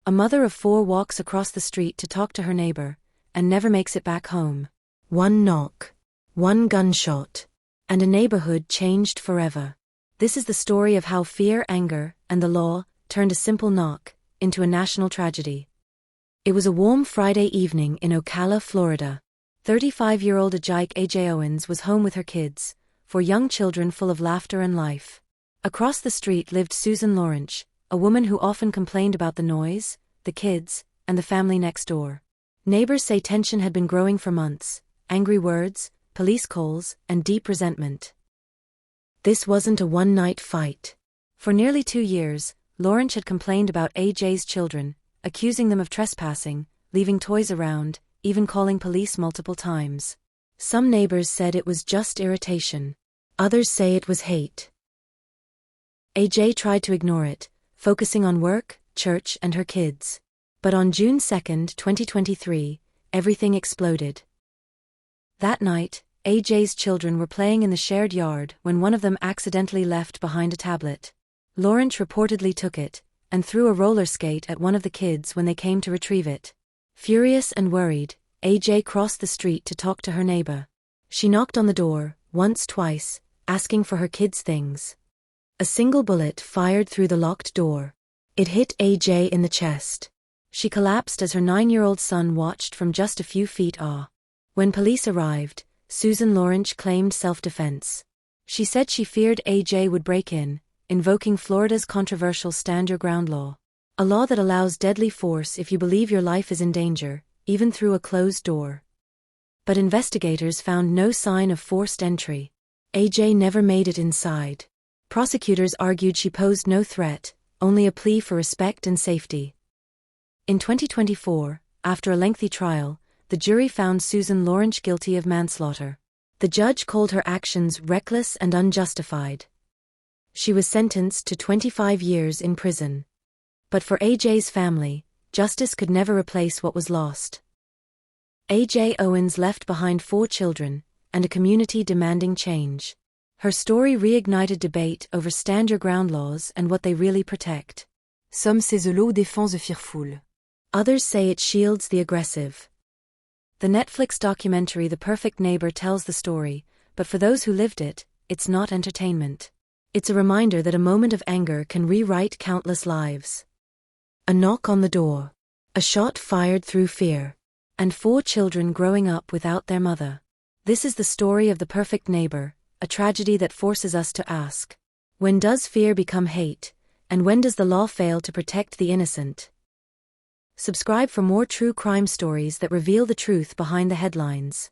A mother of 4 walks across the street to talk to her neighbor, and never makes it back home. One knock, one gunshot, and a neighborhood changed forever. This is the story of how fear, anger, and the law turned a simple knock into a national tragedy. It was a warm Friday evening in Ocala, Florida. 35-year-old Ajike Owens was home with her kids, 4 young children full of laughter and life. Across the street lived Susan Lorincz, a woman who often complained about the noise, the kids, and the family next door. Neighbors say tension had been growing for months, angry words, police calls, and deep resentment. This wasn't a one-night fight. For nearly 2 years, Lorincz had complained about AJ's children, accusing them of trespassing, leaving toys around, even calling police multiple times. Some neighbors said it was just irritation. Others say it was hate. AJ tried to ignore it, focusing on work, church, and her kids. But on June 2, 2023, everything exploded. That night, AJ's children were playing in the shared yard when one of them accidentally left behind a tablet. Lorincz reportedly took it and threw a roller skate at one of the kids when they came to retrieve it. Furious and worried, AJ crossed the street to talk to her neighbor. She knocked on the door, once, twice, asking for her kids' things. A single bullet fired through the locked door. It hit AJ in the chest. She collapsed as her 9-year-old son watched from just a few feet away. When police arrived, Susan Lorincz claimed self-defense. She said she feared AJ would break in, invoking Florida's controversial Stand Your Ground law, a law that allows deadly force if you believe your life is in danger, even through a closed door. But investigators found no sign of forced entry. AJ never made it inside. Prosecutors argued she posed no threat, only a plea for respect and safety. In 2024, after a lengthy trial, the jury found Susan Lorincz guilty of manslaughter. The judge called her actions reckless and unjustified. She was sentenced to 25 years in prison. But for AJ's family, justice could never replace what was lost. AJ Owens left behind 4 children, and a community demanding change. Her story reignited debate over Stand Your Ground laws and what they really protect. Some say the law défends the fearful. Others say it shields the aggressive. The Netflix documentary The Perfect Neighbor tells the story, but for those who lived it, it's not entertainment. It's a reminder that a moment of anger can rewrite countless lives. A knock on the door. A shot fired through fear. And 4 children growing up without their mother. This is the story of the perfect neighbor, a tragedy that forces us to ask, when does fear become hate, and when does the law fail to protect the innocent? Subscribe for more true crime stories that reveal the truth behind the headlines.